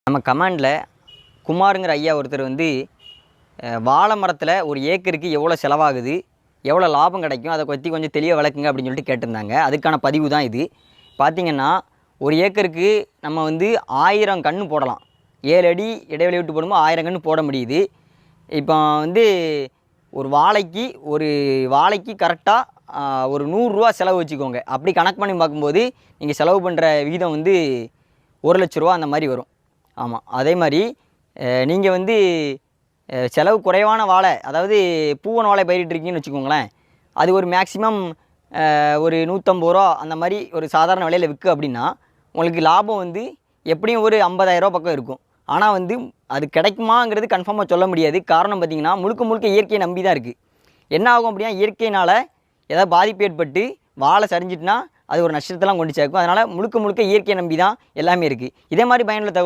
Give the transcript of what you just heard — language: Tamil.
நம்ம கமெண்டில் குமாருங்கிற ஐயா ஒருத்தர் வந்து வாழை மரத்தில் ஒரு ஏக்கருக்கு எவ்வளோ செலவாகுது, எவ்வளோ லாபம் கிடைக்கும், அதை பற்றி கொஞ்சம் தெளிவாக விளக்குங்க அப்படின்னு சொல்லிட்டு கேட்டிருந்தாங்க. அதுக்கான பதிவு தான் இது. பார்த்திங்கன்னா ஒரு ஏக்கருக்கு நம்ம வந்து 1000 கன்று போடலாம். 7 அடி இடைவெளி விட்டு போடும்போது 1000 கன்று போட முடியுது. இப்போ வந்து ஒரு வாழைக்கு கரெக்டாக ஒரு 100 ரூபா செலவு வச்சுக்கோங்க. அப்படி கணக்கு பண்ணி பார்க்கும்போது நீங்கள் செலவு பண்ணுற விகிதம் வந்து 1 லட்ச ரூபா அந்த மாதிரி வரும். ஆமாம், அதே மாதிரி நீங்கள் வந்து செலவு குறைவான வாழை, அதாவது பூவன வாழை பயிரிட்டுருக்கீங்கன்னு வச்சுக்கோங்களேன். அது ஒரு மேக்ஸிமம் ஒரு 150 ரூபா அந்த மாதிரி ஒரு சாதாரண விலையில் விற்கும் அப்படின்னா உங்களுக்கு லாபம் வந்து எப்படியும் ஒரு 50,000 ரூபா பக்கம் இருக்கும். ஆனால் வந்து அது கிடைக்குமாங்கிறது கன்ஃபார்மாக சொல்ல முடியாது. காரணம் பார்த்திங்கன்னா முழுக்க இயற்கையை நம்பி தான் இருக்குது. என்ன ஆகும் அப்படின்னா இயற்கையினால் ஏதாவது பாதிப்பு ஏற்பட்டு வாழை சரிஞ்சிட்டுனா அது ஒரு நஷ்டத்தெல்லாம் கொண்டு சேர்க்கும். அதனால் முழுக்க இயற்கையை நம்பி தான் எல்லாமே இருக்குது. இதே மாதிரி பயனுள்ள தகவல்